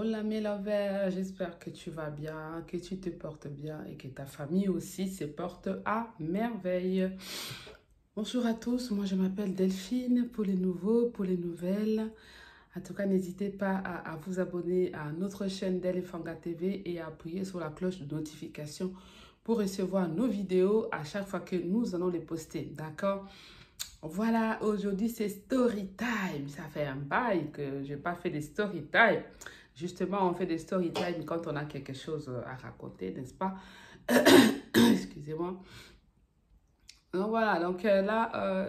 Hola mes lovers, j'espère que tu vas bien, que tu te portes bien et que ta famille aussi se porte à merveille. Bonjour à tous, moi je m'appelle Delphine, pour les nouveaux, pour les nouvelles. En tout cas, n'hésitez pas à vous abonner à notre chaîne Delefanga TV et à appuyer sur la cloche de notification pour recevoir nos vidéos à chaque fois que nous allons les poster, d'accord? Voilà, aujourd'hui c'est story time. Ça fait un bail que je n'ai pas fait des story time. Justement, on fait des story time quand on a quelque chose à raconter, n'est-ce pas? Excusez-moi. Donc voilà, donc là,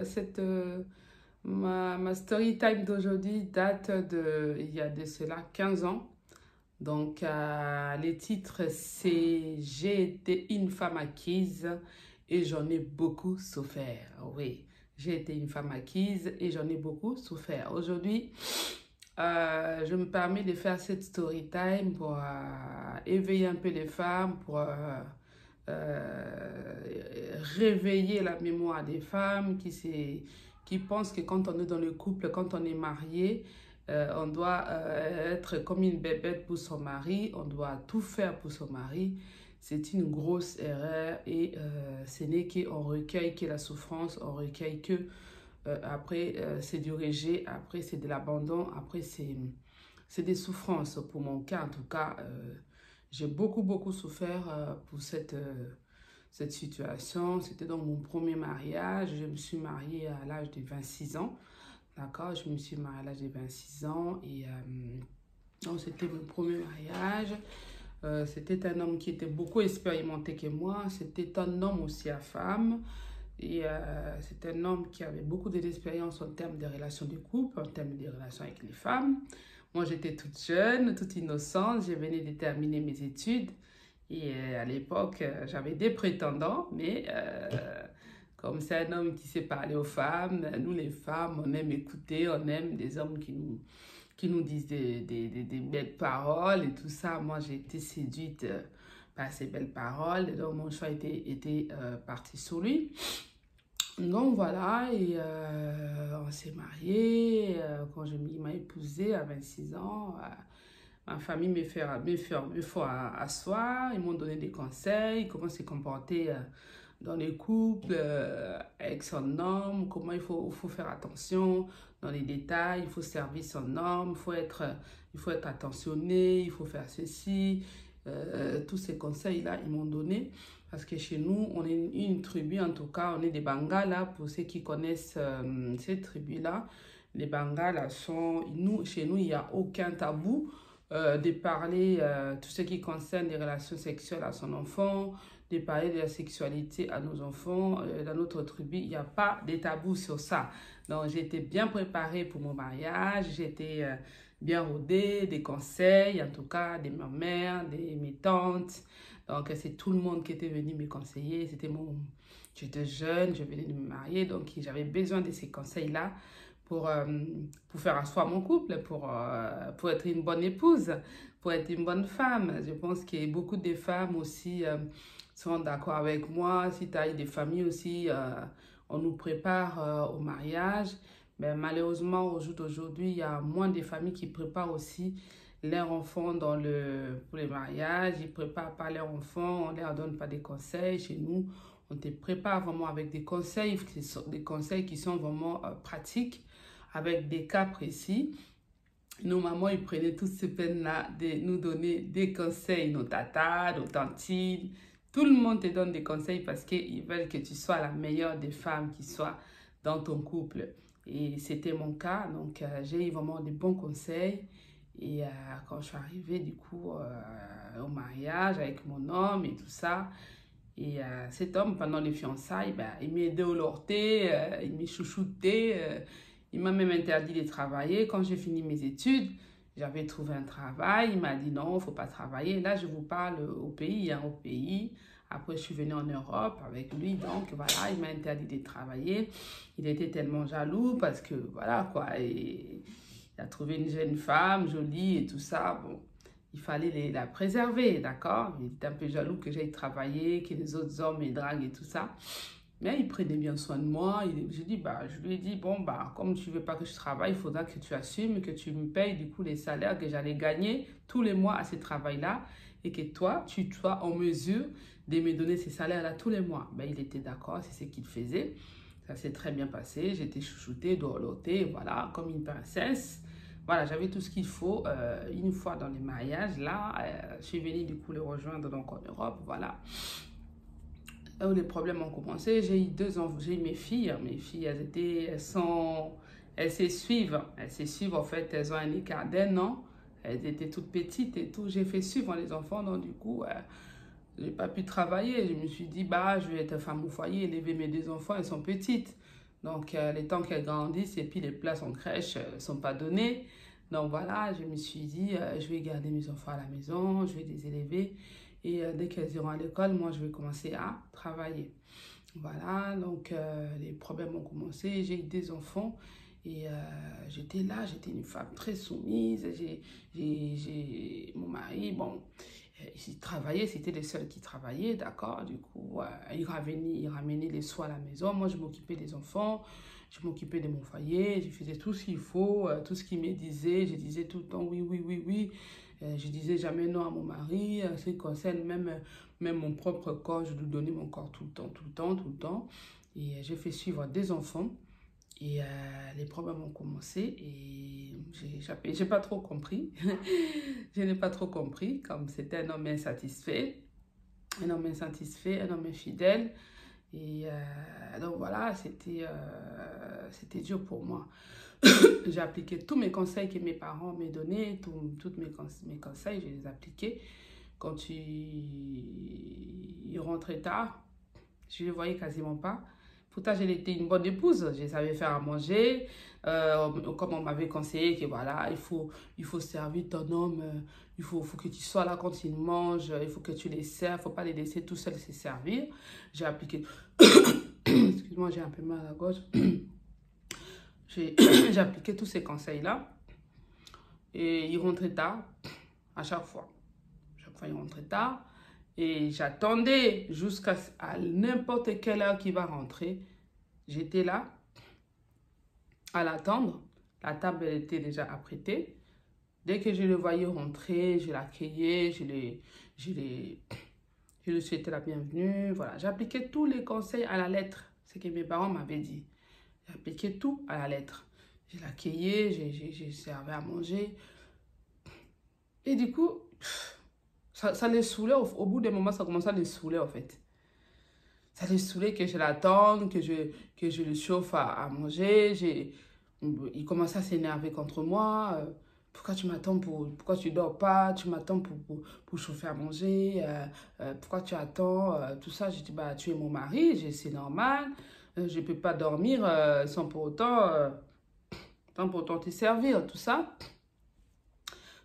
ma story time d'aujourd'hui date il y a de cela 15 ans. Donc, les titres, c'est J'ai été une femme acquise et j'en ai beaucoup souffert. Oui, j'ai été une femme acquise et j'en ai beaucoup souffert. Aujourd'hui, je me permets de faire cette story time pour éveiller un peu les femmes, pour réveiller la mémoire des femmes qui pensent que quand on est dans le couple, quand on est marié, on doit être comme une bébête pour son mari, on doit tout faire pour son mari. C'est une grosse erreur et ce n'est qu'on recueille que la souffrance, on recueille que après c'est du rejet, après c'est de l'abandon, après c'est des souffrances. Pour mon cas en tout cas, j'ai beaucoup souffert pour cette situation. C'était donc mon premier mariage, je me suis mariée à l'âge de 26 ans. D'accord, je me suis mariée à l'âge de 26 ans et donc c'était mon premier mariage. C'était un homme qui était beaucoup expérimenté que moi. C'était un homme aussi à femme. Et c'est un homme qui avait beaucoup d'expérience en termes de relations de couple, en termes de relations avec les femmes. Moi, j'étais toute jeune, toute innocente. Je venais de terminer mes études. Et à l'époque, j'avais des prétendants, mais comme c'est un homme qui sait parler aux femmes, nous les femmes, on aime écouter, on aime des hommes qui nous disent des belles paroles et tout ça. Moi, j'ai été séduite par ces belles paroles, et donc mon choix était parti sur lui. Donc voilà, et on s'est mariés. Quand je m'a épousée à 26 ans, ma famille me fait asseoir, ils m'ont donné des conseils, comment se comporter dans les couples, avec son homme, comment il faut faire attention dans les détails, il faut servir son homme, il faut être attentionné, il faut faire ceci. Tous ces conseils-là, ils m'ont donné. Parce que chez nous, on est une tribu, en tout cas, on est des Bangala, pour ceux qui connaissent ces tribus-là. Les Bangala chez nous, il n'y a aucun tabou de parler tout ce qui concerne les relations sexuelles à son enfant, de parler de la sexualité à nos enfants. Dans notre tribu, il n'y a pas de tabou sur ça. Donc, j'ai été bien préparée pour mon mariage, j'ai été bien rodée, des conseils, en tout cas, de ma mère, de mes tantes. Donc, c'est tout le monde qui était venu me conseiller. J'étais jeune, je venais de me marier, donc j'avais besoin de ces conseils-là pour faire asseoir mon couple, pour être une bonne épouse, pour être une bonne femme. Je pense que beaucoup de femmes aussi sont d'accord avec moi. Si tu as des familles aussi, on nous prépare au mariage. Mais malheureusement, au jour d'aujourd'hui, il y a moins de familles qui préparent aussi leurs enfants pour les mariages. Ils ne préparent pas leurs enfants, on ne leur donne pas des conseils. Chez nous, on te prépare vraiment avec des conseils qui sont vraiment pratiques, avec des cas précis. Nos mamans, ils prenaient toutes ces peines-là de nous donner des conseils, nos tatas, nos tantines. Tout le monde te donne des conseils parce qu'ils veulent que tu sois la meilleure des femmes qui soit dans ton couple. Et c'était mon cas, donc j'ai eu vraiment des bons conseils. Et quand je suis arrivée du coup au mariage avec mon homme et tout ça, et cet homme pendant les fiançailles, il m'a aidé au lorté, il m'a chouchouté, il m'a même interdit de travailler. Quand j'ai fini mes études, j'avais trouvé un travail, il m'a dit non, il ne faut pas travailler. Là, je vous parle au pays, au pays. Après, je suis venue en Europe avec lui, donc voilà, il m'a interdit de travailler. Il était tellement jaloux parce que voilà quoi, et il a trouvé une jeune femme jolie et tout ça. Bon, il fallait la préserver, d'accord? Il était un peu jaloux que j'aille travailler, que les autres hommes me draguent et tout ça. Mais il prenait bien soin de moi. Je lui ai dit, bon, bah, comme tu veux pas que je travaille, il faudra que tu assumes, que tu me payes du coup les salaires que j'allais gagner tous les mois à ce travail-là et que toi, tu sois en mesure de me donner ces salaires-là tous les mois. Ben, il était d'accord, c'est ce qu'il faisait. Ça s'est très bien passé. J'étais chouchoutée, dorlotée, voilà, comme une princesse. Voilà, j'avais tout ce qu'il faut. Une fois dans les mariages, là, je suis venue du coup le rejoindre donc en Europe, voilà. Là où les problèmes ont commencé, j'ai eu deux enfants, j'ai eu mes filles. Mes filles, elles s'essuivent en fait, elles ont un écart d'1 an. Elles étaient toutes petites et tout. J'ai fait suivre les enfants, donc du coup, j'ai pas pu travailler. Je me suis dit, bah, je vais être femme au foyer, élever mes deux enfants, elles sont petites. Donc, les temps qu'elles grandissent et puis les places en crèche ne sont pas données. Donc voilà, je me suis dit, je vais garder mes enfants à la maison, je vais les élever. Et dès qu'elles iront à l'école, moi, je vais commencer à travailler. Voilà, donc les problèmes ont commencé. J'ai eu des enfants et j'étais là, j'étais une femme très soumise. Mon mari, bon, il travaillait, c'était les seuls qui travaillaient, d'accord. Du coup, il ramenait les soins à la maison. Moi, je m'occupais des enfants, je m'occupais de mon foyer, je faisais tout ce qu'il faut, tout ce qu'il me disait. Je disais tout le temps oui, oui, oui, oui. Je disais jamais non à mon mari. Ce qui concerne même mon propre corps, je lui donnais mon corps tout le temps, tout le temps, tout le temps. Et j'ai fait suivre des enfants. Et les problèmes ont commencé et j'ai pas trop compris. Je n'ai pas trop compris, comme c'était un homme insatisfait, un homme insatisfait, un homme infidèle. Et donc voilà, c'était dur pour moi. J'ai appliqué tous mes conseils que mes parents m'ont donnés, tous mes conseils, je les appliquais. Quand il rentrait tard, je ne le voyais quasiment pas. Pourtant, j'étais une bonne épouse. Je savais faire à manger. Comme on m'avait conseillé que voilà, il faut servir ton homme. Il faut que tu sois là quand il mange. Il faut que tu les serves. Il ne faut pas les laisser tout seuls se servir. J'ai appliqué... Excuse-moi, j'ai un peu mal à la gorge. J'ai appliqué tous ces conseils-là. Et il rentrait tard, à chaque fois. Chaque fois, il rentrait tard. Et j'attendais jusqu'à n'importe quelle heure qu'il va rentrer. J'étais là, à l'attendre. La table elle était déjà apprêtée. Dès que je le voyais rentrer, je l'accueillais, je lui souhaitais la bienvenue. Voilà, j'appliquais tous les conseils à la lettre. Ce que mes parents m'avaient dit. J'appliquais tout à la lettre. Je l'accueillais, je servais à manger. Et du coup, ça les saoulait. Au bout d'un moment, ça commençait à les saouler en fait. Ça les saoulait que je l'attende, que je le chauffe à manger. Il commençait à s'énerver contre moi. Pourquoi tu m'attends pourquoi tu dors pas? Tu m'attends pour chauffer à manger. Pourquoi tu attends? Tout ça, je dis, bah, tu es mon mari, c'est normal. Je ne peux pas dormir sans pour autant te servir, tout ça.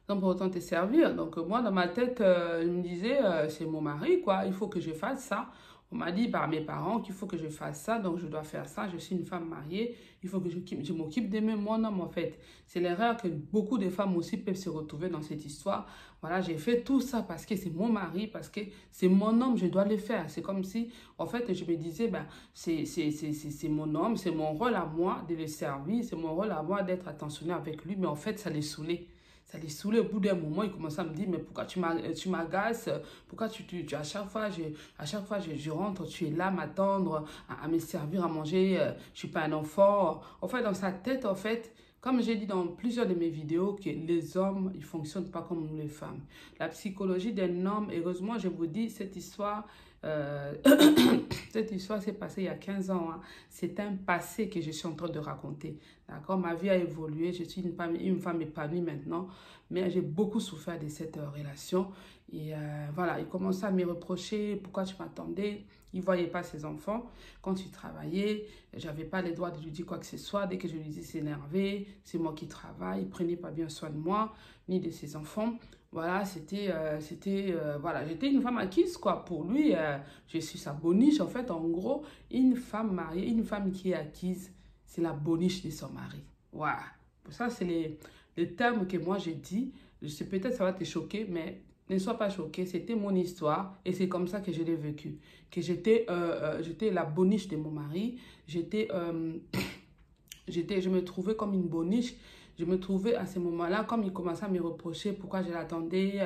Sans pour autant te servir. Donc, moi, dans ma tête, je me disais, c'est mon mari, quoi. Il faut que je fasse ça. On m'a dit par mes parents qu'il faut que je fasse ça, donc je dois faire ça. Je suis une femme mariée, il faut que je m'occupe d'aimer mon homme, en fait. C'est l'erreur que beaucoup de femmes aussi peuvent se retrouver dans cette histoire. Voilà, j'ai fait tout ça parce que c'est mon mari, parce que c'est mon homme, je dois le faire. C'est comme si, en fait, je me disais, ben, c'est mon homme, c'est mon rôle à moi de le servir, c'est mon rôle à moi d'être attentionné avec lui, mais en fait, ça les saoulait. Ça les saoulait. Au bout d'un moment, il commençait à me dire, mais pourquoi tu m'agaces? Pourquoi à chaque fois, je rentre, tu es là à m'attendre, à me servir à manger. Je ne suis pas un enfant. En fait, dans sa tête, en fait, comme j'ai dit dans plusieurs de mes vidéos, que les hommes, ils ne fonctionnent pas comme nous les femmes. La psychologie d'un homme, heureusement, je vous dis, cette histoire... cette histoire s'est passée il y a 15 ans. Hein. C'est un passé que je suis en train de raconter. D'accord? Ma vie a évolué. Je suis une femme épanouie maintenant. Mais j'ai beaucoup souffert de cette relation. Et voilà, il commençait à me reprocher pourquoi tu m'attendais. Il ne voyait pas ses enfants. Quand il travaillait, je n'avais pas les droits de lui dire quoi que ce soit. Dès que je lui disais s'énerver, c'est moi qui travaille. Il ne prenait pas bien soin de moi, ni de ses enfants. Voilà, voilà, j'étais une femme acquise, quoi. Pour lui, je suis sa boniche. En fait, en gros, une femme mariée, une femme qui est acquise, c'est la boniche de son mari. Voilà. Ça, c'est les termes que moi, j'ai dit. Je sais, peut-être ça va te choquer, mais Ne sois pas choqué, c'était mon histoire et c'est comme ça que je l'ai vécu. Que j'étais la boniche de mon mari, je me trouvais comme une boniche. Je me trouvais à ce moment-là, comme il commençait à me reprocher pourquoi je l'attendais,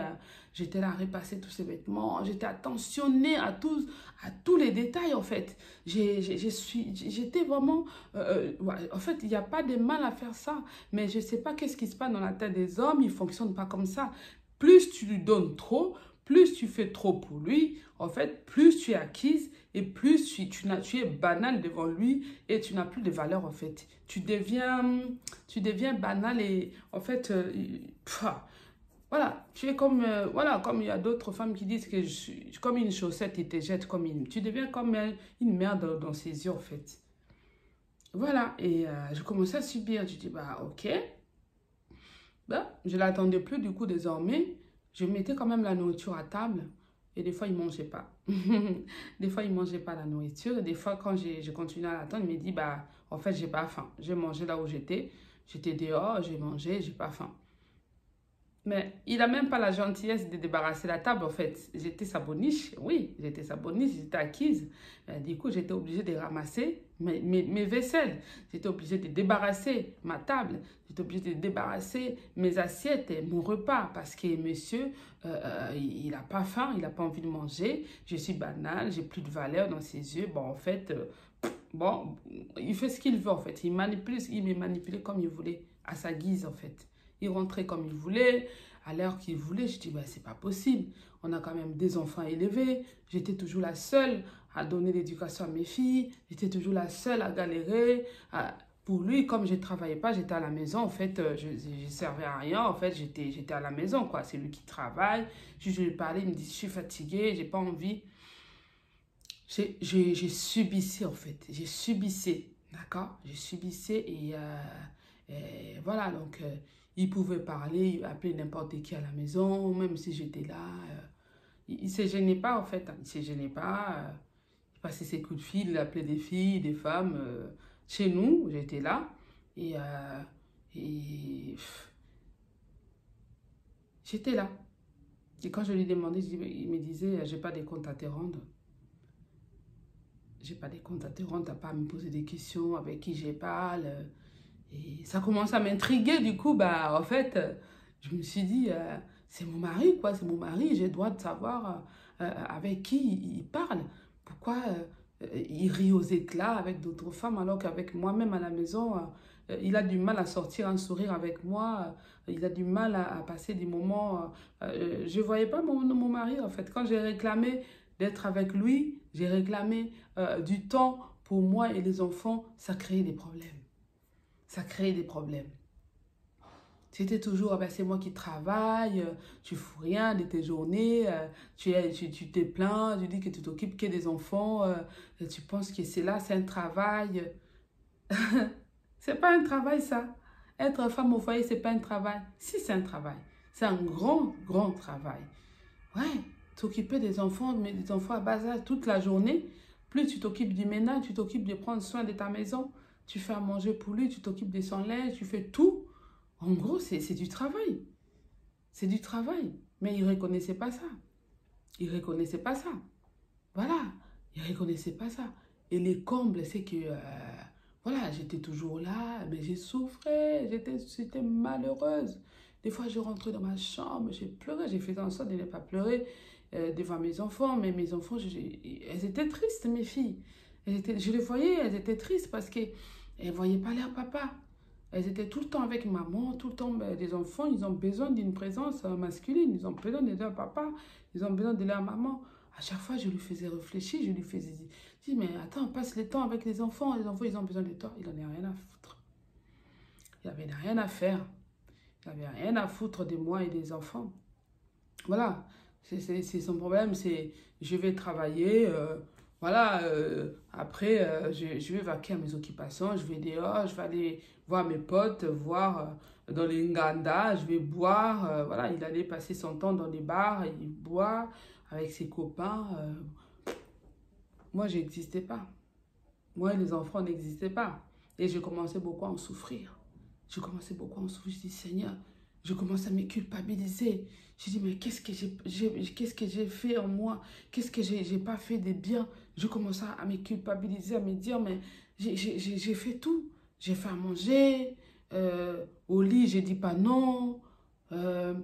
j'étais là à repasser tous ses vêtements, j'étais attentionnée à tous les détails en fait. J'étais vraiment, ouais, en fait, il n'y a pas de mal à faire ça, mais je ne sais pas qu'est-ce qui se passe dans la tête des hommes, ils ne fonctionnent pas comme ça. Plus tu lui donnes trop, plus tu fais trop pour lui, en fait, plus tu es acquise et plus tu es banal devant lui et tu n'as plus de valeur en fait. Tu deviens banal et en fait, voilà, tu es comme, voilà, comme il y a d'autres femmes qui disent que je suis comme une chaussette et te jette comme une... Tu deviens comme une merde dans ses yeux en fait. Voilà, et je commençais à subir. Je dis, bah ok, ben, je ne l'attendais plus du coup désormais. Je mettais quand même la nourriture à table. Et des fois, il ne mangeait pas. Des fois, il ne mangeait pas la nourriture. Et des fois, quand je continuais à l'attendre, il me dit, bah, en fait, j'ai pas faim. J'ai mangé là où j'étais. J'étais dehors, j'ai mangé, j'ai pas faim. Mais il n'a même pas la gentillesse de débarrasser la table, en fait. J'étais sa boniche, oui, j'étais sa boniche, j'étais acquise. Du coup, j'étais obligée de ramasser mes vaisselles. J'étais obligée de débarrasser ma table. J'étais obligée de débarrasser mes assiettes et mon repas. Parce que monsieur, il n'a pas faim, il n'a pas envie de manger. Je suis banale, j'ai plus de valeur dans ses yeux. Bon, en fait, bon, il fait ce qu'il veut, en fait. Il me manipulait comme il voulait, à sa guise, en fait. Il rentrait comme il voulait, à l'heure qu'il voulait. Je dis, ben, c'est pas possible. On a quand même des enfants élevés. J'étais toujours la seule à donner l'éducation à mes filles. J'étais toujours la seule à galérer. Pour lui, comme je ne travaillais pas, j'étais à la maison. En fait, je ne servais à rien. En fait, j'étais à la maison, quoi. C'est lui qui travaille. Je lui parlais, il me dit, je suis fatiguée, j'ai pas envie. J'ai subissé, en fait. J'ai subissé, d'accord? J'ai subissé et voilà, donc... il pouvait parler, appeler n'importe qui à la maison, même si j'étais là. Il ne se gênait pas, en fait. Il ne se gênait pas. Il passait ses coups de fil, il appelait des filles, des femmes. Chez nous, j'étais là. Et, j'étais là. Et quand je lui demandais, il me disait, j'ai pas de compte à te rendre. J'ai pas de compte à te rendre, t'as pas à me poser des questions avec qui je parle. Et ça commence à m'intriguer, du coup, bah, en fait, je me suis dit, c'est mon mari, quoi, c'est mon mari, j'ai le droit de savoir avec qui il parle. Pourquoi il rit aux éclats avec d'autres femmes, alors qu'avec moi-même à la maison, il a du mal à sortir un sourire avec moi, il a du mal à passer des moments. Je ne voyais pas mon mari, en fait. Quand j'ai réclamé d'être avec lui, j'ai réclamé du temps pour moi et les enfants, ça créait des problèmes. Ça crée des problèmes. C'était toujours, ah ben c'est moi qui travaille, tu ne fous rien de tes journées, tu te plains, tu dis que tu t'occupes que des enfants, tu penses que c'est là, c'est un travail. C'est pas un travail, ça. Être femme au foyer, c'est pas un travail. Si, c'est un travail. C'est un grand, grand travail. Ouais, t'occuper des enfants, mais des enfants à bas âge toute la journée. Plus tu t'occupes du ménage, tu t'occupes de prendre soin de ta maison. Tu fais à manger pour lui, tu t'occupes de son linge, tu fais tout. En gros, c'est du travail. C'est du travail. Mais il ne reconnaissait pas ça. Il ne reconnaissait pas ça. Voilà. Il ne reconnaissait pas ça. Et les combles, c'est que, voilà, j'étais toujours là, mais j'ai souffert, j'étais malheureuse. Des fois, je rentrais dans ma chambre, j'ai pleuré, j'ai fait en sorte de ne pas pleurer devant mes enfants. Mais mes enfants, elles étaient tristes, mes filles. Je les voyais, elles étaient tristes parce qu'elles ne voyaient pas leur papa. Elles étaient tout le temps avec maman, tout le temps. Les enfants, ils ont besoin d'une présence masculine. Ils ont besoin de leur papa, ils ont besoin de leur maman. À chaque fois, je lui faisais réfléchir, je lui faisais dire, mais attends, passe le temps avec les enfants, ils ont besoin de toi. Il n'en a rien à foutre. Il n'avait rien à faire. Il n'avait rien à foutre de moi et des enfants. Voilà, c'est son problème, c'est je vais travailler, voilà, après je vais vaquer à mes occupations, je vais dehors, je vais aller voir mes potes, voir dans les Nganda, je vais boire, voilà, il allait passer son temps dans les bars, il boit avec ses copains. Moi, je n'existais pas. Moi et les enfants n'existaient pas. Et je commençais beaucoup à en souffrir. Je commençais beaucoup à en souffrir. Je dis, Seigneur, Je commence à me culpabiliser. Je dis, mais qu'est-ce que j'ai fait en moi? Qu'est-ce que j'ai pas fait de bien? Je commence à me culpabiliser, à me dire, mais j'ai fait tout. J'ai fait à manger, au lit, j'ai dit pas non, je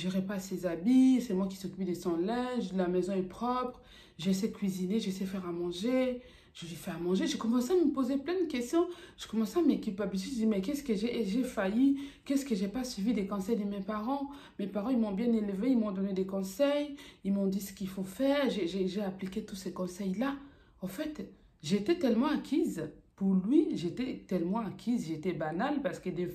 repasse ses habits, c'est moi qui s'occupe de son linge, la maison est propre, je sais cuisiner, je sais faire à manger, je lui fais à manger. Je commençais à me poser plein de questions, je commençais à me culpabiliser, je dis mais qu'est-ce que j'ai failli, qu'est-ce que j'ai pas suivi des conseils de mes parents? Mes parents, ils m'ont bien élevé, ils m'ont donné des conseils, ils m'ont dit ce qu'il faut faire, j'ai appliqué tous ces conseils-là. En fait, j'étais tellement acquise. Pour lui, j'étais tellement acquise, j'étais banale parce que de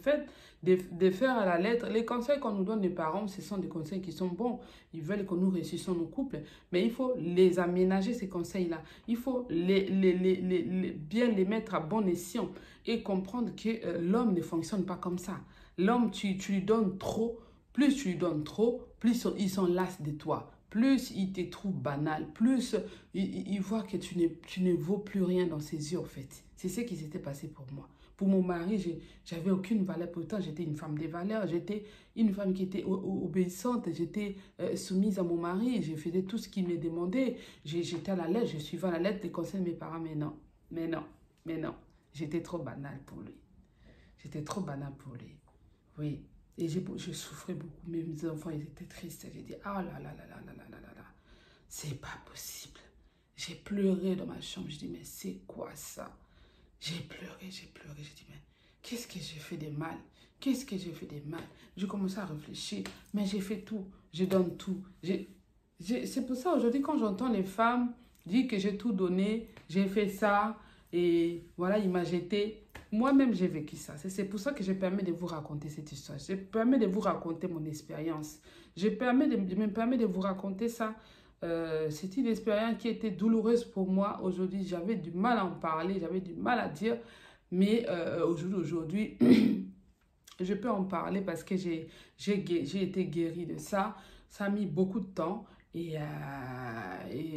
faire à la lettre, les conseils qu'on nous donne les parents, ce sont des conseils qui sont bons. Ils veulent que nous réussissions nos couples, mais il faut les aménager, ces conseils-là. Il faut bien les mettre à bon escient et comprendre que l'homme ne fonctionne pas comme ça. L'homme, tu lui donnes trop, plus tu lui donnes trop, plus ils sont las de toi. Plus il te trouve banal, plus il voit que tu ne vaux plus rien dans ses yeux, en fait. C'est ce qui s'était passé pour moi. Pour mon mari, j'avais aucune valeur. Pourtant, j'étais une femme de valeur. J'étais une femme qui était obéissante. J'étais soumise à mon mari. Je faisais tout ce qu'il me demandait. J'étais à la lettre. Je suivais à la lettre les conseils de mes parents. Mais non, mais non, mais non. J'étais trop banale pour lui. J'étais trop banale pour lui. Oui. Et je souffrais beaucoup. Mes enfants, ils étaient tristes. J'ai dit, oh là là là là là là là là là. C'est pas possible. J'ai pleuré dans ma chambre. Je dis, mais c'est quoi ça? J'ai pleuré. J'ai dit, mais qu'est-ce que j'ai fait de mal? Qu'est-ce que j'ai fait de mal? Je commençais à réfléchir. Mais j'ai fait tout. Je donne tout. C'est pour ça, aujourd'hui, quand j'entends les femmes dire que j'ai tout donné, j'ai fait ça, et voilà, il m'a jeté. Moi-même, j'ai vécu ça. C'est pour ça que je permets de vous raconter cette histoire. Je permets de vous raconter mon expérience. Je me permets de vous raconter ça. C'est une expérience qui était douloureuse pour moi. Aujourd'hui, j'avais du mal à en parler, j'avais du mal à dire. Mais aujourd'hui, je peux en parler parce que j'ai été guérie de ça. Ça a mis beaucoup de temps. Et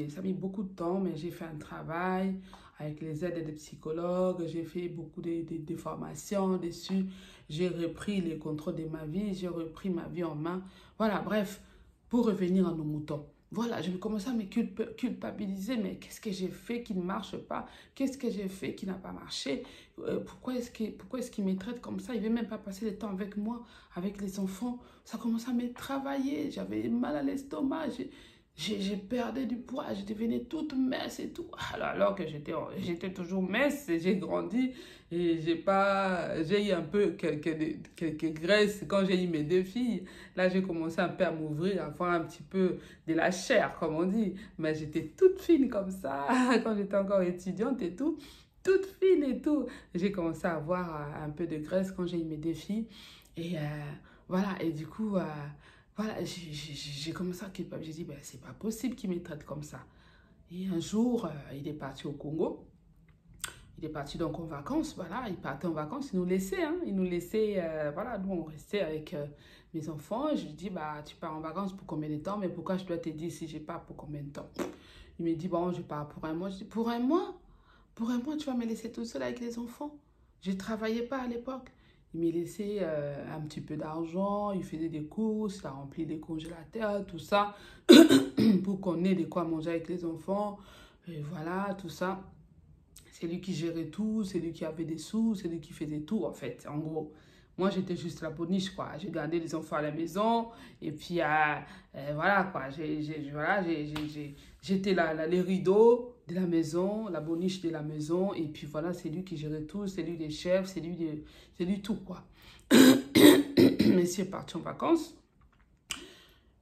ça a mis beaucoup de temps, mais j'ai fait un travail avec les aides des psychologues. J'ai fait beaucoup de formations dessus. J'ai repris les contrôles de ma vie. J'ai repris ma vie en main. Voilà, bref, pour revenir à nos moutons. Voilà, je vais commencer à me culpabiliser, mais qu'est-ce que j'ai fait qui ne marche pas? Qu'est-ce que j'ai fait qui n'a pas marché? Pourquoi est-ce qu'il me traite comme ça? Il ne veut même pas passer le temps avec moi, avec les enfants. Ça commence à me travailler, j'avais mal à l'estomac, j'ai perdu du poids, je devenais toute mince et tout. Alors que j'étais toujours mince, j'ai grandi et j'ai eu un peu quelques graisses quand j'ai eu mes 2 filles. Là, j'ai commencé un peu à m'ouvrir, à avoir un petit peu de la chair, comme on dit. Mais j'étais toute fine comme ça, quand j'étais encore étudiante et tout. Toute fine et tout. J'ai commencé à avoir un peu de graisse quand j'ai eu mes 2 filles. Et voilà, et du coup, voilà, j'ai commencé à culpabiliser. J'ai dit, ben, c'est pas possible qu'il me traite comme ça. Et un jour, il est parti au Congo. Il est parti donc en vacances, voilà, il partait en vacances, il nous laissait, hein, il nous laissait, voilà, nous on restait avec mes enfants. Je lui dis, bah, tu pars en vacances pour combien de temps? Mais pourquoi je dois te dire si je pars pour combien de temps? Il me dit, bon, je pars pour un mois. Je dis, pour un mois? Pour un mois, tu vas me laisser tout seul avec les enfants? Je ne travaillais pas à l'époque. Il me laissait un petit peu d'argent, il faisait des courses, il a rempli des congélateurs, tout ça, pour qu'on ait de quoi manger avec les enfants. Et voilà, tout ça. C'est lui qui gérait tout, c'est lui qui avait des sous, c'est lui qui faisait tout, en fait, en gros. Moi, j'étais juste la boniche, quoi. J'ai gardé les enfants à la maison, et puis, voilà, quoi. J'étais les rideaux de la maison, la boniche de la maison, et puis voilà, c'est lui qui gérait tout, c'est lui le chef, c'est lui tout, quoi. Monsieur est parti en vacances.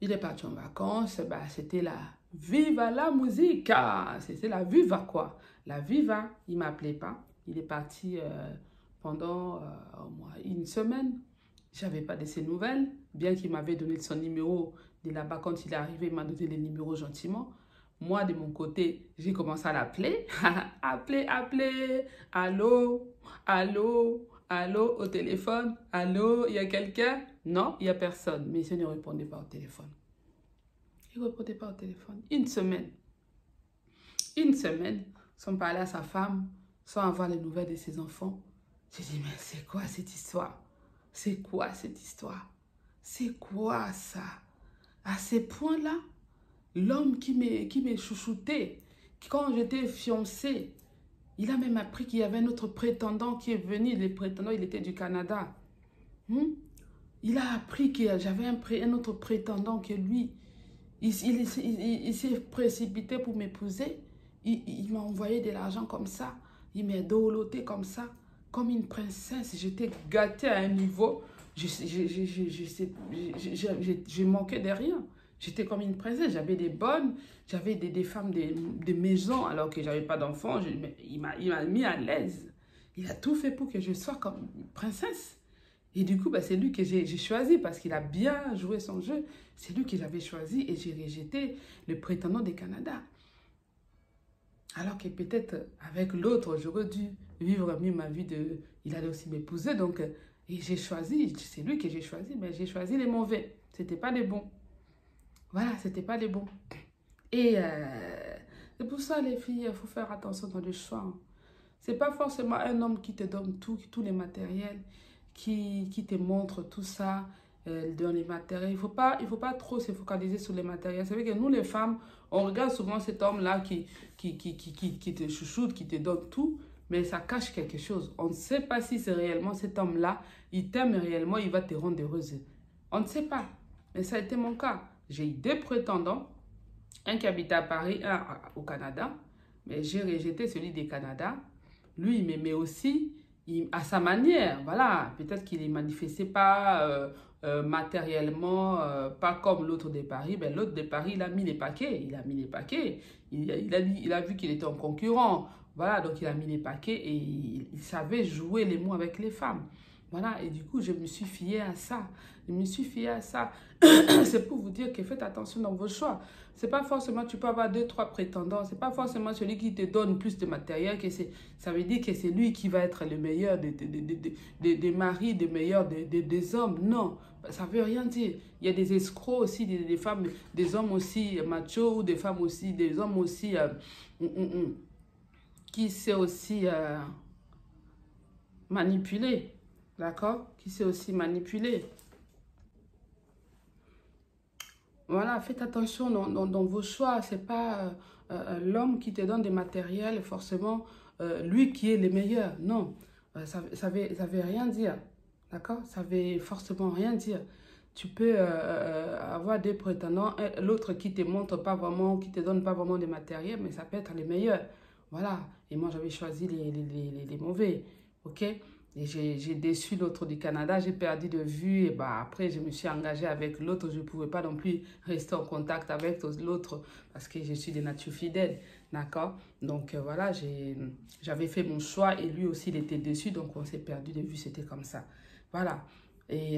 Il est parti en vacances, bah, c'était la viva la musique, c'était la viva, quoi. La viva, il ne m'appelait pas. Il est parti pendant une semaine. Je n'avais pas de ses nouvelles, bien qu'il m'avait donné son numéro de là-bas. Quand il est arrivé, il m'a donné les numéros gentiment. Moi, de mon côté, j'ai commencé à l'appeler. appeler. Allô, allô, allô, au téléphone. Allô, il y a quelqu'un? Non, il n'y a personne. Mais il ne répondait pas au téléphone. Il ne répondait pas au téléphone. Une semaine, sans parler à sa femme, sans avoir les nouvelles de ses enfants. J'ai dit, mais c'est quoi cette histoire? C'est quoi cette histoire? C'est quoi ça? À ces points-là, l'homme qui m'est chouchouté, quand j'étais fiancée, il a même appris qu'il y avait un autre prétendant qui est venu. Le prétendant, il était du Canada. Il a appris que j'avais un autre prétendant que lui. Il s'est précipité pour m'épouser. Il m'a envoyé de l'argent comme ça. Il m'a dorloté comme ça. Comme une princesse. J'étais gâtée à un niveau. Je manquais de rien. J'étais comme une princesse. J'avais des bonnes. J'avais des femmes de maison alors que je n'avais pas d'enfants. Il m'a mis à l'aise. Il a tout fait pour que je sois comme une princesse. Et du coup, c'est lui que j'ai choisi parce qu'il a bien joué son jeu. C'est lui que j'avais choisi et j'ai rejeté le prétendant du Canada. Alors que peut-être avec l'autre, j'aurais dû vivre mieux ma vie de... Il allait aussi m'épouser, donc... Et j'ai choisi, c'est lui que j'ai choisi, mais j'ai choisi les mauvais. C'était pas les bons. Voilà, c'était pas les bons. Et c'est pour ça, les filles, il faut faire attention dans le choix. C'est pas forcément un homme qui te donne tous les matériels, qui te montre tout ça dans les matériels. Il faut pas trop se focaliser sur les matériels. C'est vrai que nous, les femmes, on regarde souvent cet homme-là qui te chouchoute, qui te donne tout, mais ça cache quelque chose. On ne sait pas si c'est réellement cet homme-là, il t'aime réellement, il va te rendre heureuse. On ne sait pas. Mais ça a été mon cas. J'ai eu 2 prétendants, un qui habitait à Paris, un au Canada, mais j'ai rejeté celui du Canada. Lui, il m'aimait aussi, à sa manière, voilà. Peut-être qu'il ne manifestait pas matériellement, pas comme l'autre de Paris. Ben, l'autre de Paris, il a mis les paquets. Il a vu qu'il était un concurrent. Voilà, donc il a mis les paquets et il savait jouer les mots avec les femmes. Voilà, et du coup, je me suis fiée à ça. Je me suis fiée à ça. C'est pour vous dire que faites attention dans vos choix. C'est pas forcément, tu peux avoir 2, 3 prétendants. C'est pas forcément celui qui te donne plus de matériel. Ça veut dire que c'est lui qui va être le meilleur des maris, le meilleur des hommes. Non, ça veut rien dire. Il y a des escrocs aussi, des femmes, des hommes aussi machos, des femmes aussi, des hommes aussi qui sait aussi manipuler. D'accord? Qui sait aussi manipuler. Voilà, faites attention dans vos choix. Ce n'est pas l'homme qui te donne des matériels, forcément, lui qui est le meilleur. Non, ça veut rien dire. D'accord? Ça veut forcément rien dire. Tu peux avoir des prétendants, l'autre qui te montre pas vraiment, qui te donne pas vraiment de matériel, mais ça peut être les meilleurs. Voilà. Et moi, j'avais choisi les mauvais. OK? Et j'ai déçu l'autre du Canada, j'ai perdu de vue. Et après, je me suis engagée avec l'autre. Je ne pouvais pas non plus rester en contact avec l'autre parce que je suis de nature fidèle. D'accord? Donc voilà, j'avais fait mon choix et lui aussi, il était déçu. Donc on s'est perdu de vue, c'était comme ça. Voilà. Et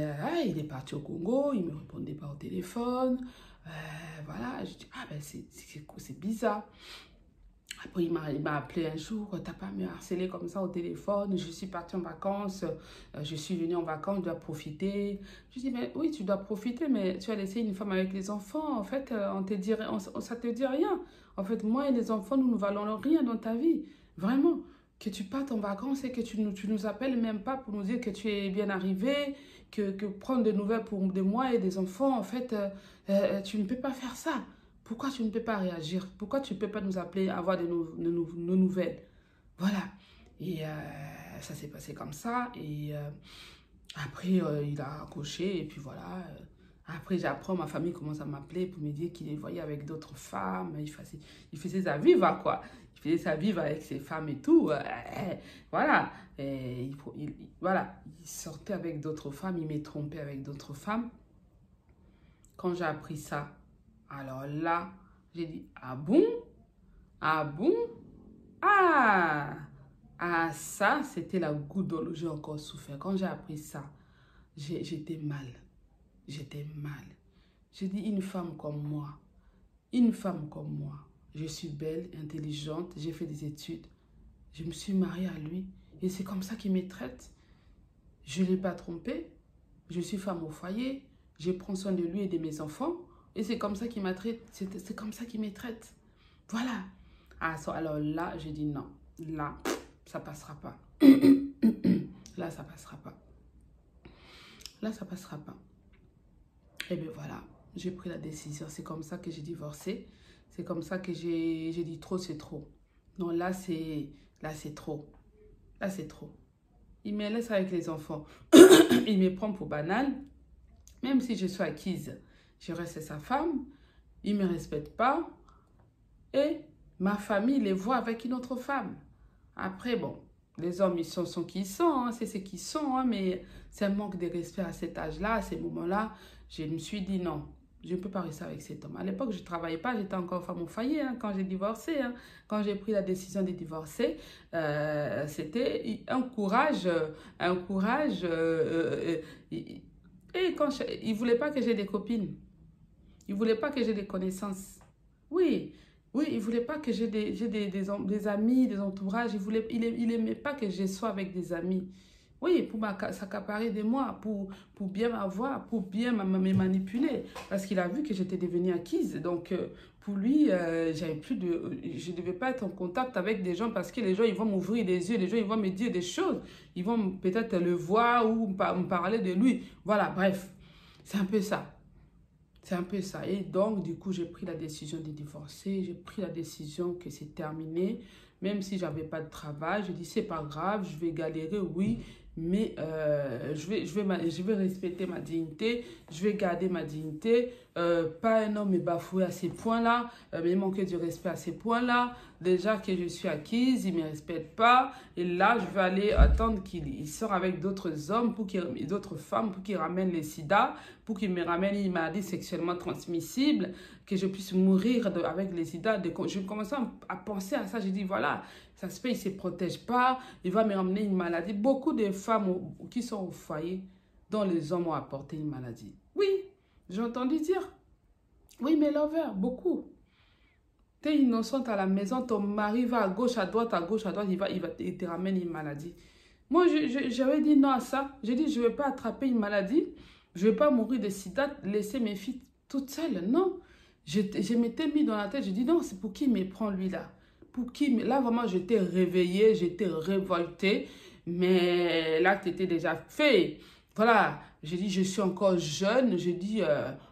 il est parti au Congo, il ne me répondait pas au téléphone. Voilà, je dis, c'est bizarre. Après, il m'a appelé un jour, t'as pas à me harceler comme ça au téléphone, je suis partie en vacances, je suis venue en vacances, je dois profiter. Je dis, mais oui, tu dois profiter, mais tu as laissé une femme avec les enfants, en fait, ça te dit rien. En fait, moi et les enfants, nous ne valons rien dans ta vie, vraiment. Que tu partes en vacances et que tu nous appelles même pas pour nous dire que tu es bien arrivé, que prendre des nouvelles de moi et des enfants, en fait, tu ne peux pas faire ça. Pourquoi tu ne peux pas réagir? Pourquoi tu ne peux pas nous appeler, avoir nos nouvelles? Voilà. Et ça s'est passé comme ça. Et après, il a accouché. Et puis voilà. Après, j'apprends, ma famille commence à m'appeler pour me dire qu'il les voyait avec d'autres femmes. Il faisait sa vie, quoi. Il faisait sa vie avec ses femmes et tout. Voilà. Et voilà. Il sortait avec d'autres femmes. Il m'est trompé avec d'autres femmes. Quand j'ai appris ça, alors là, j'ai dit, ah bon? Ah bon? Ah! Ah, ça, c'était la goutte d'eau où j'ai encore souffert. Quand j'ai appris ça, j'étais mal. J'étais mal. J'ai dit, une femme comme moi, je suis belle, intelligente, j'ai fait des études, je me suis mariée à lui et c'est comme ça qu'il me traite. Je ne l'ai pas trompé, je suis femme au foyer, je prends soin de lui et de mes enfants. Et c'est comme ça qu'il m'a traité. C'est comme ça qu'il me traite. Voilà. Alors là, j'ai dit non. Là, ça passera pas. Là, ça passera pas. là, ça ne passera pas. Et bien voilà, j'ai pris la décision. C'est comme ça que j'ai divorcé. C'est comme ça que j'ai dit trop, c'est trop. Non, là, c'est trop. Là, c'est trop. Il me laisse avec les enfants. Il me prend pour banal. Même si je suis acquise, je reste sa femme. Il ne me respecte pas. Et ma famille les voit avec une autre femme. Après, bon, les hommes, ils sont qui ils sont. Hein, c'est ce qu'ils sont. Hein, mais c'est un manque de respect à cet âge-là, à ces moments-là. Je me suis dit non. Je ne peux pas rester avec cet homme. À l'époque, je ne travaillais pas, j'étais encore femme au foyer hein, quand j'ai divorcé. Hein. Quand j'ai pris la décision de divorcer, c'était un courage. Et quand il ne voulait pas que j'ai des copines. Il ne voulait pas que j'ai des connaissances. Oui, il ne voulait pas que j'ai des amis, des entourages. Il n'aimait pas que je sois avec des amis. Oui, pour s'accaparer de moi, pour bien m'avoir, pour bien me manipuler. Parce qu'il a vu que j'étais devenue acquise. Donc, pour lui, je ne devais pas être en contact avec des gens parce que les gens, ils vont m'ouvrir les yeux, les gens, ils vont me dire des choses. Ils vont peut-être le voir ou me parler de lui. Voilà, bref, c'est un peu ça. C'est un peu ça. Et donc, du coup, j'ai pris la décision de divorcer. J'ai pris la décision que c'est terminé. Même si je n'avais pas de travail, je dis, c'est pas grave, je vais galérer, oui. Mais je vais respecter ma dignité, je vais garder ma dignité. Pas un homme me bafouer à ces points-là, me manquer du respect à ces points-là. Déjà que je suis acquise, il ne me respecte pas. Et là, je vais aller attendre qu'il sort avec d'autres hommes, d'autres femmes, pour qu'il ramène les sida, pour qu'il me ramène une maladie sexuellement transmissible, que je puisse mourir avec les sida. Je commençais à penser à ça. J'ai dit, voilà, ça se fait, il ne se protège pas, il va me ramener une maladie. Beaucoup de femmes qui sont au foyer, dont les hommes ont apporté une maladie. Oui, j'ai entendu dire. Oui, mais lover, beaucoup. Tu es innocente à la maison, ton mari va à gauche, à droite, il te ramène une maladie. Moi, j'avais dit non à ça. J'ai dit, je ne vais pas attraper une maladie, je ne vais pas mourir de sida, laisser mes filles toutes seules. Non. Je m'étais mis dans la tête, je dis non, c'est pour qui il me prend lui là? Pour qui? Là, vraiment, j'étais réveillée, j'étais révoltée, mais l'acte était déjà fait. Voilà, j'ai dit, je suis encore jeune, j'ai dit,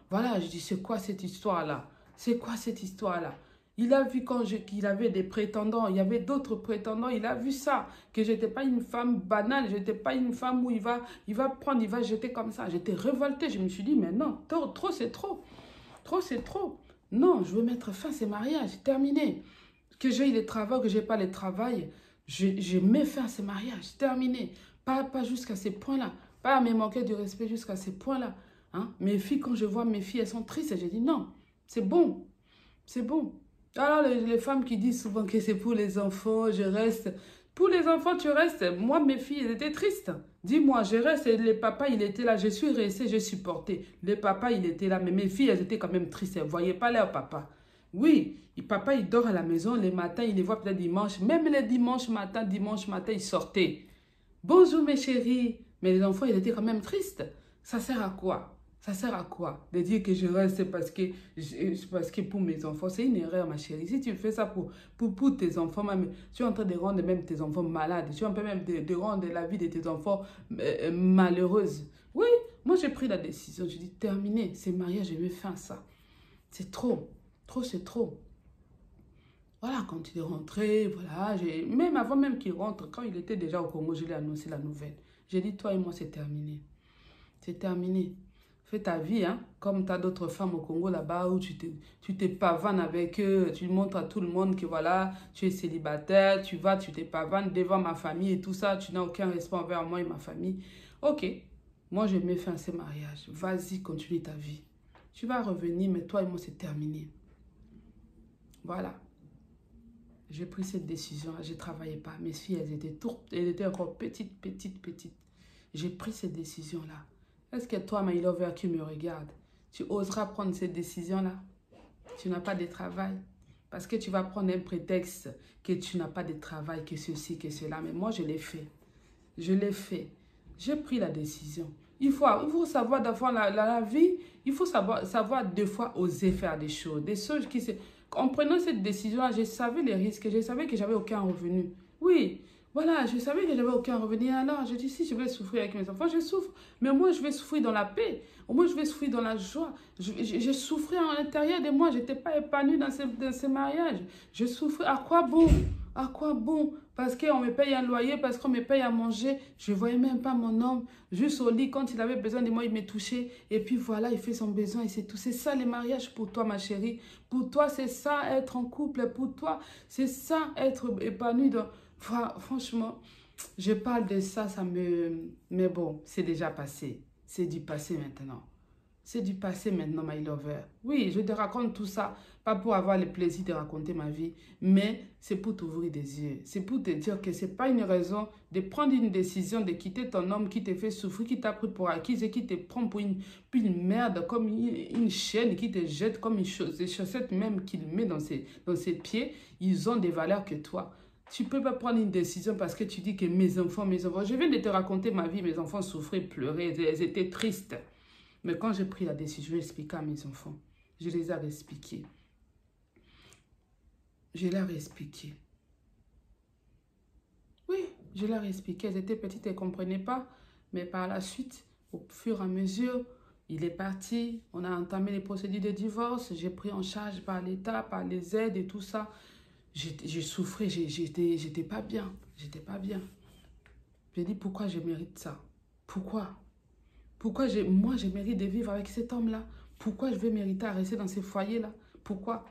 voilà, je dis, c'est quoi cette histoire-là? C'est quoi cette histoire-là? Il a vu qu'il avait des prétendants, il y avait d'autres prétendants, il a vu ça, que je n'étais pas une femme banale, je n'étais pas une femme où il va prendre, il va jeter comme ça. J'étais révoltée, je me suis dit, mais non, trop c'est trop, trop c'est trop. Non, je veux mettre fin à ces mariages, terminé. Que j'ai le travail, que je n'ai pas le travail, je mets fin à ces mariages, terminé. Pas jusqu'à ces points-là, pas à me manquer du respect jusqu'à ces points-là. Hein? Mes filles, quand je vois mes filles, elles sont tristes, et je dis non, c'est bon, c'est bon. Alors les femmes qui disent souvent que c'est pour les enfants, je reste. Pour les enfants, tu restes. Moi, mes filles, elles étaient tristes. Dis-moi, je reste. Le papa, il était là. Je suis restée, j'ai supporté. Le papa, il était là. Mais mes filles, elles étaient quand même tristes. Elles ne voyaient pas leur papa. Oui, papa, il dort à la maison. Les matins, il les voit peut-être dimanche. Même les dimanche matin, il sortait. Bonjour, mes chéris. Mais les enfants, ils étaient quand même tristes. Ça sert à quoi? Ça sert à quoi de dire que je reste parce que pour mes enfants, c'est une erreur, ma chérie. Si tu fais ça pour tes enfants, même, tu es en train de rendre même tes enfants malades. Tu es en train même de rendre la vie de tes enfants malheureuse. Oui, moi j'ai pris la décision. Je dis, terminé, ces mariages, je mets fin à ça. C'est trop. Trop, c'est trop. Voilà, quand il est rentré, voilà, même avant même qu'il rentre, quand il était déjà au Congo, je lui ai annoncé la nouvelle. J'ai dit, toi et moi, c'est terminé. C'est terminé. Fais ta vie, hein, comme tu as d'autres femmes au Congo là-bas où tu te pavanes avec eux, tu montres à tout le monde que voilà, tu es célibataire, tu te pavanes devant ma famille et tout ça, tu n'as aucun respect envers moi et ma famille. Ok, moi je mets fin à ces mariages. Vas-y, continue ta vie. Tu vas revenir, mais toi et moi c'est terminé. Voilà. J'ai pris cette décision-là, je ne travaillais pas. Mes filles, elles étaient encore petites. J'ai pris cette décision-là. Est-ce que toi, my lover, qui me regarde, tu oseras prendre cette décision-là? Tu n'as pas de travail. Parce que tu vas prendre un prétexte que tu n'as pas de travail, que ceci, que cela. Mais moi, je l'ai fait. Je l'ai fait. J'ai pris la décision. Il faut savoir, d'avoir la vie, il faut savoir deux fois oser faire des choses. Des choses qui se... En prenant cette décision-là, je savais les risques. Je savais que j'avais aucun revenu. Oui. Voilà, je savais que j'avais aucun revenu. Alors, je dis, si je vais souffrir avec mes enfants, je souffre. Mais moi, je vais souffrir dans la paix. Au moins, je vais souffrir dans la joie. Je souffrais à l'intérieur de moi. Je n'étais pas épanouie dans ces mariages. Je souffrais. À quoi bon? À quoi bon? Parce qu'on me paye un loyer, parce qu'on me paye à manger. Je ne voyais même pas mon homme. Juste au lit, quand il avait besoin de moi, il me touchait. Et puis voilà, il fait son besoin et c'est tout. C'est ça les mariages pour toi, ma chérie. Pour toi, c'est ça être en couple. Pour toi, c'est ça être épanoui dans... Franchement, je parle de ça, ça me... Mais bon, c'est déjà passé. C'est du passé maintenant. C'est du passé maintenant, my lover. Oui, je te raconte tout ça, pas pour avoir le plaisir de raconter ma vie, mais c'est pour t'ouvrir des yeux. C'est pour te dire que ce n'est pas une raison de prendre une décision, de quitter ton homme qui te fait souffrir, qui t'a pris pour acquise et qui te prend pour une merde, comme une chaîne, qui te jette comme des chaussettes même qu'il met dans ses pieds. Ils ont des valeurs que toi. Tu ne peux pas prendre une décision parce que tu dis que mes enfants, je viens de te raconter ma vie, mes enfants souffraient, pleuraient, ils étaient tristes. Mais quand j'ai pris la décision, j'ai expliqué à mes enfants. Je les ai expliqués. Je leur ai expliqué. Oui, je leur ai expliqué. Elles étaient petites, elles ne comprenaient pas. Mais par la suite, au fur et à mesure, il est parti. On a entamé les procédures de divorce. J'ai pris en charge par l'État, par les aides et tout ça. J'ai souffert, j'étais pas bien. J'étais pas bien. J'ai dit, pourquoi je mérite ça? Pourquoi? Pourquoi moi, je mérite de vivre avec cet homme-là? Pourquoi je vais mériter à rester dans ces foyers-là? Pourquoi?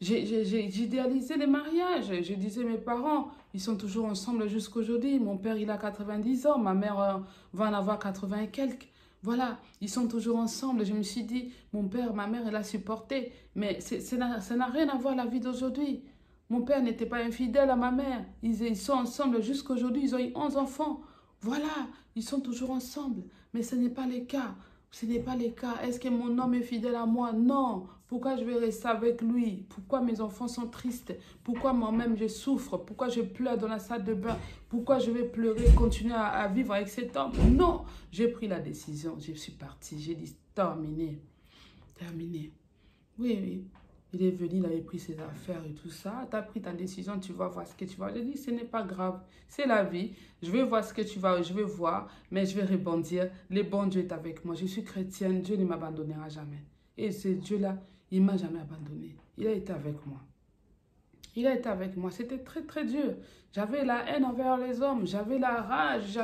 J'ai idéalisé les mariages. Je disais, mes parents, ils sont toujours ensemble jusqu'aujourd'hui. Mon père, il a 90 ans. Ma mère va en avoir 80 et quelques. Voilà, ils sont toujours ensemble. Je me suis dit, mon père, ma mère, elle a supporté. Mais ça n'a rien à voir la vie d'aujourd'hui. Mon père n'était pas infidèle à ma mère. Ils sont ensemble jusqu'aujourd'hui. Ils ont eu 11 enfants. Voilà, ils sont toujours ensemble. Mais ce n'est pas le cas. Ce n'est pas le cas. Est-ce que mon homme est fidèle à moi? Non. Pourquoi je vais rester avec lui? Pourquoi mes enfants sont tristes? Pourquoi moi-même je souffre? Pourquoi je pleure dans la salle de bain? Pourquoi je vais pleurer, continuer à vivre avec cet homme? Non. J'ai pris la décision. Je suis partie. J'ai dit terminé. Terminé. Oui, oui. Il est venu, il avait pris ses affaires et tout ça. Tu as pris ta décision, tu vas voir ce que tu vas. J'ai dit, ce n'est pas grave. C'est la vie. Je vais voir ce que tu vas, je vais voir, mais je vais rebondir. Le bon Dieu est avec moi. Je suis chrétienne. Dieu ne m'abandonnera jamais. Et ce Dieu-là, il ne m'a jamais abandonné. Il a été avec moi. Il a été avec moi. C'était très, très dur. J'avais la haine envers les hommes. J'avais la rage.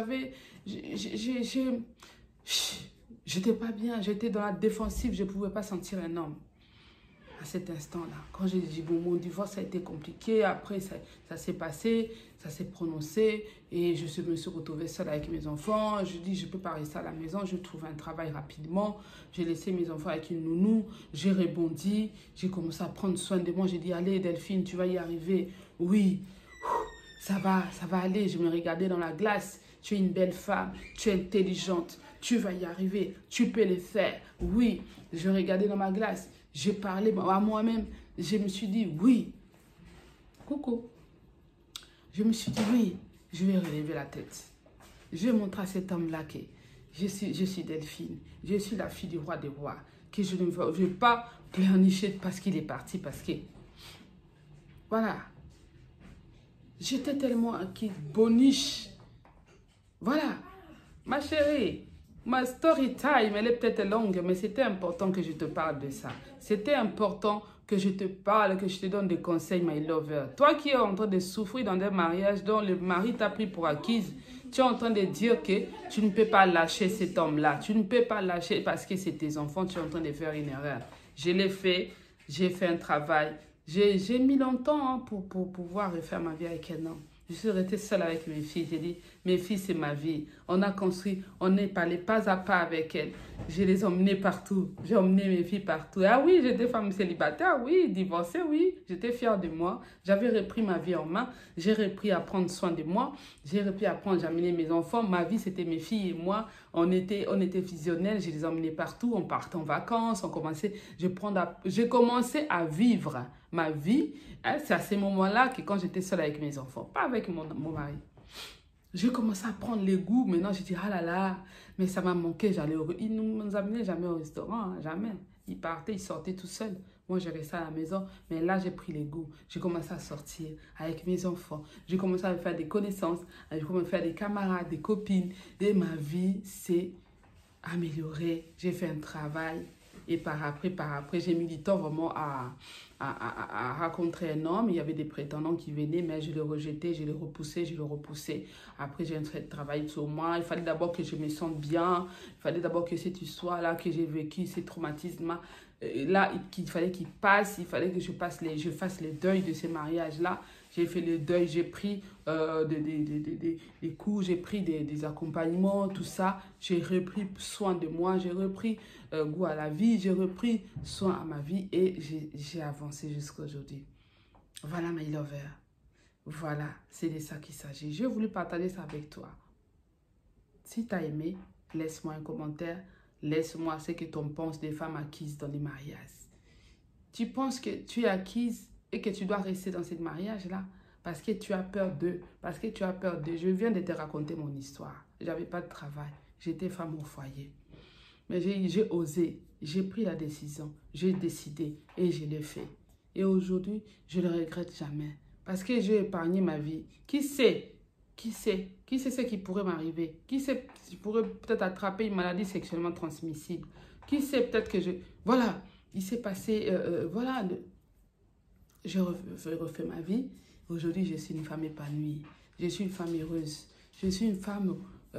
J'étais pas bien. J'étais dans la défensive. Je ne pouvais pas sentir un homme. À cet instant-là, quand j'ai dit, bon, mon divorce a été compliqué, après ça s'est passé, ça s'est prononcé, et je me suis retrouvée seule avec mes enfants. Je dis, je ne peux pas rester à la maison, je trouve un travail rapidement. J'ai laissé mes enfants avec une nounou, j'ai rebondi, j'ai commencé à prendre soin de moi. J'ai dit, allez Delphine, tu vas y arriver. Oui, ça va aller. Je me regardais dans la glace. Tu es une belle femme, tu es intelligente, tu vas y arriver, tu peux le faire. Oui, je regardais dans ma glace. J'ai parlé à moi-même. Je me suis dit, oui. Coucou. Je me suis dit, oui, je vais relever la tête. Je vais montrer à cet homme-là que je suis Delphine. Je suis la fille du roi des rois. Que je ne vais pas pleurnicher parce qu'il est parti. Parce que, voilà. J'étais tellement boniche. Voilà. Ma chérie. Ma story time, elle est peut-être longue, mais c'était important que je te parle de ça. C'était important que je te parle, que je te donne des conseils, my lover. Toi qui es en train de souffrir dans des mariages dont le mari t'a pris pour acquise, tu es en train de dire que tu ne peux pas lâcher cet homme-là. Tu ne peux pas lâcher parce que c'est tes enfants, tu es en train de faire une erreur. Je l'ai fait, j'ai fait un travail. J'ai mis longtemps pour pouvoir refaire ma vie avec un homme. Je suis restée seule avec mes filles. J'ai dit, mes filles, c'est ma vie. On a construit, on est allé pas à pas avec elles. Je les ai emmenées partout. J'ai emmené mes filles partout. Ah oui, j'étais femme célibataire, oui, divorcée, oui. J'étais fière de moi. J'avais repris ma vie en main. J'ai repris à prendre soin de moi. J'ai repris à prendre, j'amenais mes enfants. Ma vie, c'était mes filles et moi. On était fusionnels. Je les emmenais partout. On partait en vacances. J'ai commencé à vivre ma vie. C'est à ces moments-là que quand j'étais seule avec mes enfants, pas avec mon mari. J'ai commencé à prendre les goûts. Maintenant, je dis, ah là là, mais ça m'a manqué. Ils ne nous amenaient jamais au restaurant, hein, jamais. Ils partaient, ils sortaient tout seuls. Moi, j'ai resté à la maison, mais là, j'ai pris les goûts. J'ai commencé à sortir avec mes enfants. J'ai commencé à faire des connaissances. J'ai commencé à faire des camarades, des copines. Et ma vie s'est améliorée. J'ai fait un travail. Et par après, j'ai mis du temps vraiment à rencontrer un homme. Il y avait des prétendants qui venaient, mais je les rejetais, je les repoussais. Après, j'ai travaillé sur moi. Il fallait d'abord que je me sente bien. Il fallait d'abord que cette histoire-là que j'ai vécue, ces traumatismes-là, là, il fallait qu'il passe. Il fallait que je fasse le deuil de ces mariages-là. J'ai fait le deuil, j'ai pris des cours, j'ai pris des accompagnements, tout ça. J'ai repris soin de moi, j'ai repris goût à la vie, j'ai repris soin à ma vie et j'ai avancé jusqu'à aujourd'hui. Voilà, my lover. Voilà, c'est de ça qu'il s'agit. J'ai voulu partager ça avec toi. Si tu as aimé, laisse-moi un commentaire. Laisse-moi ce que tu en penses des femmes acquises dans les mariages. Tu penses que tu es acquise et que tu dois rester dans ce mariage-là parce que tu as peur d'eux, parce que tu as peur d'eux. Je viens de te raconter mon histoire. Je n'avais pas de travail. J'étais femme au foyer. Mais j'ai osé, j'ai pris la décision, j'ai décidé et je l'ai fait. Et aujourd'hui, je ne le regrette jamais parce que j'ai épargné ma vie. Qui sait ce qui pourrait m'arriver? Qui sait, je pourrais peut-être attraper une maladie sexuellement transmissible. Qui sait peut-être que je... Voilà, il s'est passé... voilà, je refais ma vie. Aujourd'hui, je suis une femme épanouie. Je suis une femme heureuse. Je suis une femme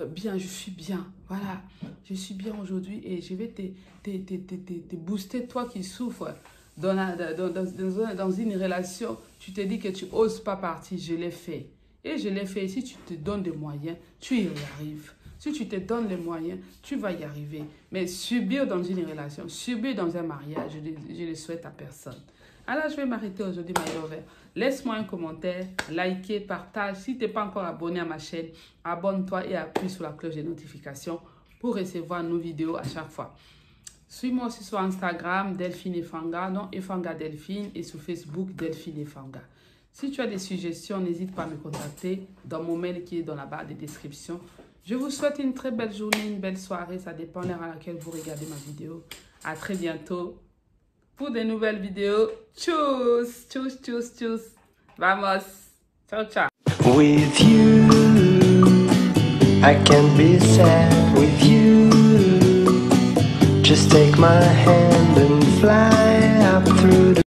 bien, je suis bien. Voilà, je suis bien aujourd'hui et je vais te booster, toi qui souffres dans une relation. Tu te dis que tu n'oses pas partir. Je l'ai fait. Et je l'ai fait. Si tu te donnes des moyens, tu y arrives. Si tu te donnes les moyens, tu vas y arriver. Mais subir dans une relation, subir dans un mariage, je ne le souhaite à personne. Alors, je vais m'arrêter aujourd'hui, my lover. Laisse-moi un commentaire, likez, partage. Si tu n'es pas encore abonné à ma chaîne, abonne-toi et appuie sur la cloche de notification pour recevoir nos vidéos à chaque fois. Suis-moi aussi sur Instagram, Delphine Efanga, non Efanga Delphine, et sur Facebook, Delphine Efanga. Si tu as des suggestions, n'hésite pas à me contacter dans mon mail qui est dans la barre de description. Je vous souhaite une très belle journée, une belle soirée. Ça dépend de l'heure à laquelle vous regardez ma vidéo. À très bientôt pour de nouvelles vidéos. Tchuss, tchuss, tchuss, tchuss. Vamos. Ciao, ciao. With you, I can't be sad with you. Just take my hand and fly up through the